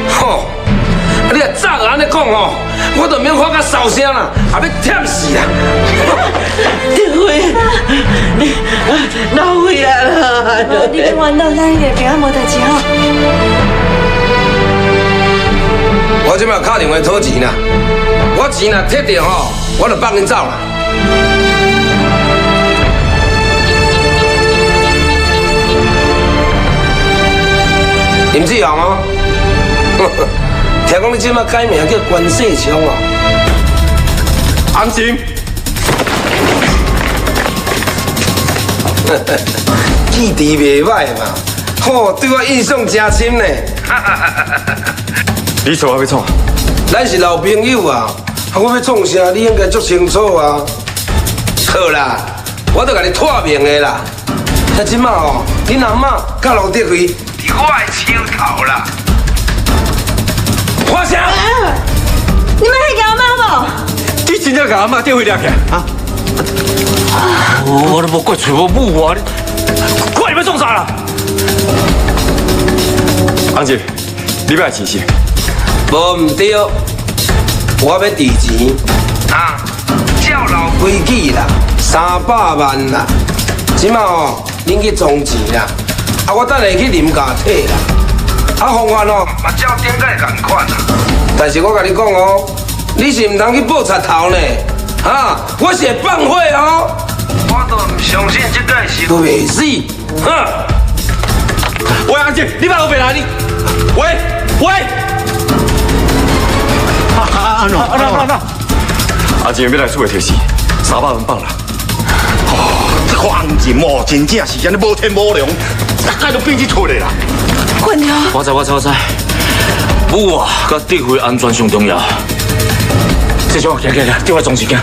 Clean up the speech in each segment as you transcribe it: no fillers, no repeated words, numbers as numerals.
吼，你若早安尼讲吼，我都免看甲烧声啦，也要忝死啦。德惠，你哪位啊？你别玩到，咱也平安无代志吼。我即摆打电话讨钱啦，我钱若摕到吼，我就放恁走啦。林志雄哦，听讲你即摆改名叫关世昌哦。安心。记忆袂歹嘛，吼，对我印象真深呢。你说我要创？咱是老朋友啊，我要创啥，你应该足清楚啊。好啦，我都甲你拓明的啦。那即马哦，恁阿嬷甲卢德惠伫我的手头啦。花香，你们还给阿妈不？你真正甲阿妈调回掠去啊？我都无怪找我母啊！你快要创啥啦？安姐，你要钱是？无唔对，我要提钱啊，照老规矩啦，300万啦。即马哦，恁去装钱啦，啊，我等下去林家摕啦。啊，方案哦，嘛照顶个共款啦。但是我甲你讲哦，你是唔通去报贼头呢，啊，我是会放火哦。我都唔相信这个是袂死，哈！喂，安姐，你别后边来你。喂。阿姐要来厝的提示，300万放啦。这个红钱哦，真正是安尼无天无良，大概都变去出来啦。混了。我知。母啊，甲德惠安全上重要。这种行，叫我装时间。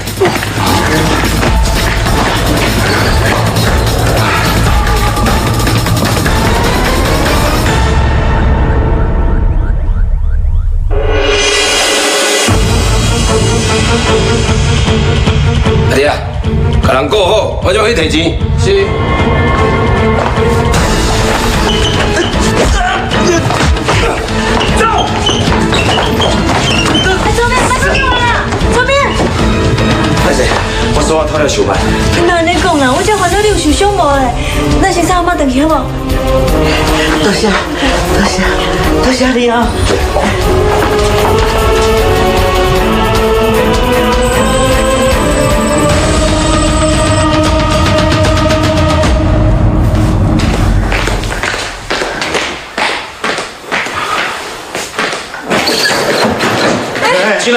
阿弟啊，甲人顾好，我就去提钱。是。走！左边，快出去啦！左边。歹势，我手头了想办。哪你讲啦？我这烦恼你有受伤无嘞？咱先送阿妈回去好无？多谢你啊！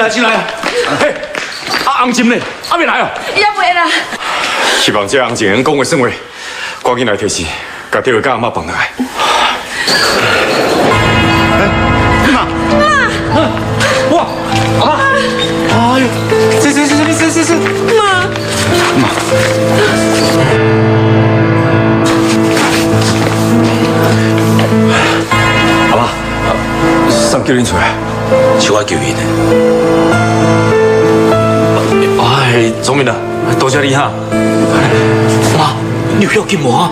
进来！嘿，红金呢？还没来哦？伊也袂啦。希望这红金能讲话算话，赶紧来提示，甲德惠甲阿妈放下来。妈！哇！阿妈！哎呦！是！妈！阿妈，谁叫恁出来？是我叫伊的。哎，聪明啊，多谢你哈。妈，你有要紧无啊？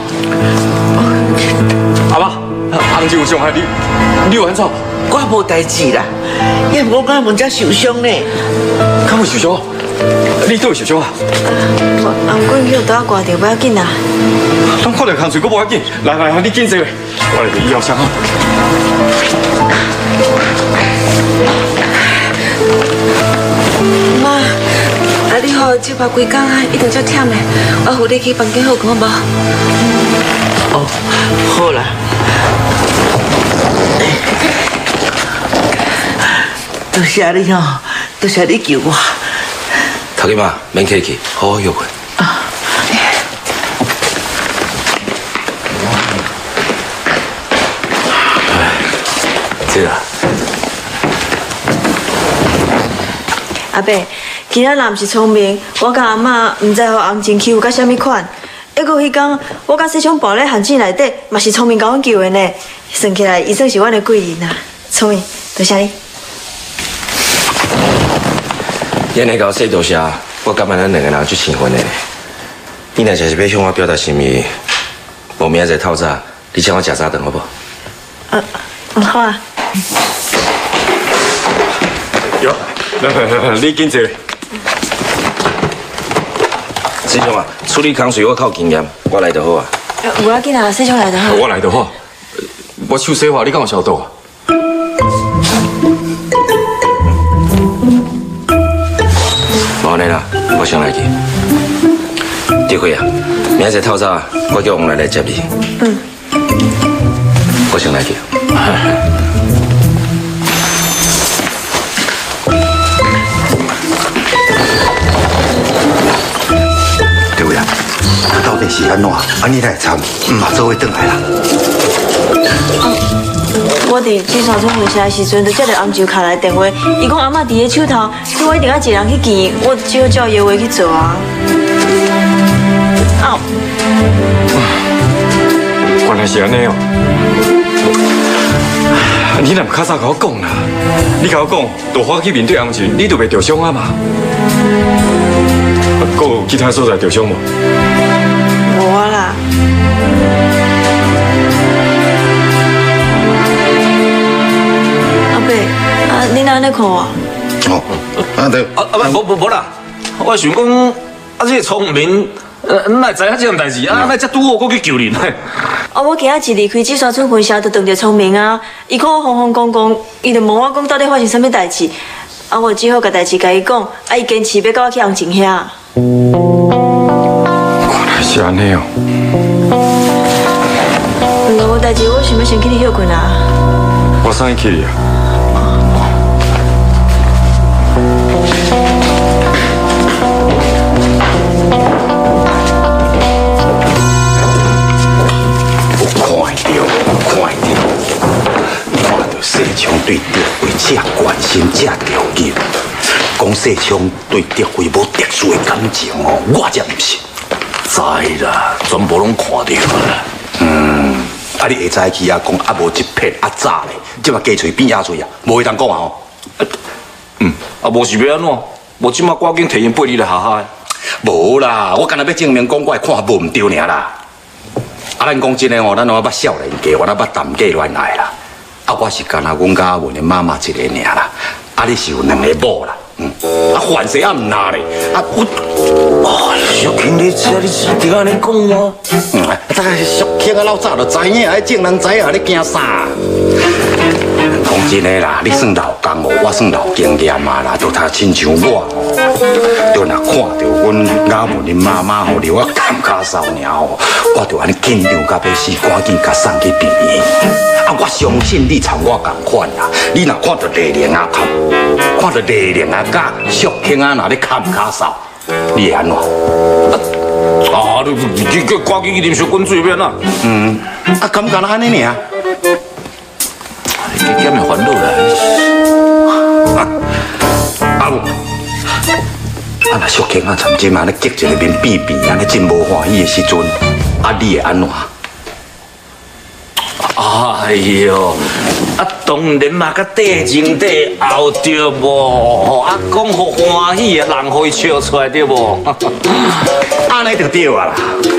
阿妈，红金有伤害你，你有安怎？我无代志啦，也无我们才受伤呢。敢会受伤？你都会受伤啊？红棍叫倒挂掉，不要紧啦。咱看到空嘴，佫无要紧。来，你紧坐，我来给医药箱啊。妈，啊你好，这把规工啊，一定足忝的，我扶你去房间好讲好无？哦，好啦。多谢你哦，多谢你救我。头家妈，免客气，好好休困。这啦。阿伯，今仔若毋是聪明，我甲阿嬷毋知互红钱欺负到什么款。还佫迄天，我甲细昌抱咧陷阱内底，嘛是聪明甲阮救的呢。算起来，伊算是阮的贵人啊。聪明，多谢你。恁会甲我说多谢，我感觉咱两个人足幸运的。你若真是要向我表达心意，无明仔载透早，你请我食早顿好不？好啊。哟，来，你紧坐。师兄啊，处理空水我靠经验，我来就好啊。无要紧啊，师兄来就好。我来就好。我手洗好，你敢有消毒啊？无呢啦，我先来去。德辉啊，明仔透早我叫王来接你。我先来去。对不呀？到底是安怎？安尼来参，嘛做伙转来啦。我伫机场冲回城的时阵，就接到红酒卡来电话，伊讲阿嬷伫个手头，所以我一定要一个人去见，我只好照伊的话去做啊。原来是安尼哦。你若较早甲我讲啦，你甲我讲，大花去面对红军，你就袂受伤啊嘛。还有其他所在受伤无？无啊啦。阿伯，你哪安尼看我？哦，对。无啦，我想讲，这个聪明，哪会知影这样代志啊？哪遮拄好，我去救人。我今仔日离开金沙村分社，就撞着聪明啊！伊看我慌慌张张，伊就问我讲到底发生什么代志。我只好甲代志甲伊讲，伊坚持要甲我去红景遐。原来是安尼哦。无代志，我想要先去你休困啊。我送你去啊。世昌对德辉这关心这着急，讲世昌对德辉无特殊的感情哦，我才唔信。知啦，全部拢看到啦。你下早起啊讲啊无一片啊早咧，即马鸡喙变鸭喙啊，无会当讲啊吼。无是要安怎？无即马赶紧提因陪你来下下。无啦，我干那要证明讲我看无唔对尔啦。咱讲真诶吼，咱我捌少年家，我捌谈嫁恋爱啦。我是干那阮家阮的妈妈一个尔啦，你是有两个某啦，凡事啊唔拿咧，小庆你这你一定安尼讲吗？这个小庆啊，老早就知影，众人知影你惊啥？讲真诶啦，你算老公哦，我算老经验啊啦，就他亲像我哦，就若看到阮家阮的妈妈吼，留我感觉扫尔哦，我就安尼紧张到要死，赶紧甲送去病院。我相信你参我同款啦，你若看到丽玲啊哭，看到丽玲啊甲小庆啊，若咧砍骹扫，你会安怎？你赶紧去啉小滚水免啦。敢干安尼尔？减免烦恼啦。若小庆啊，曾经安尼激一个面变变，安尼真无欢喜的时阵，你会安怎？哎呦，当然嘛，甲地前地后对无？讲互欢喜的人，互伊笑出来对无？安尼就对啊啦，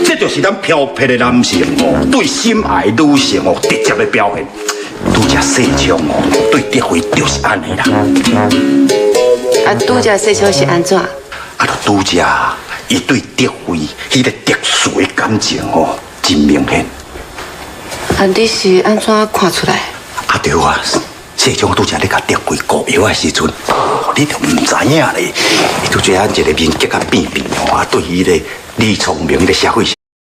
这就是咱漂泊的男性哦，对心爱女性哦直接的表现。拄则世昌哦，对德辉就是安尼啦。拄则世昌是安怎？就拄则伊对德辉迄个特殊的感情哦，真明显。你是安怎看出来？对啊，世昌拄则咧甲德辉膏药的时阵，你就唔知影咧，伊拄则一个面结甲变变哦，对伊咧李聪明的社会。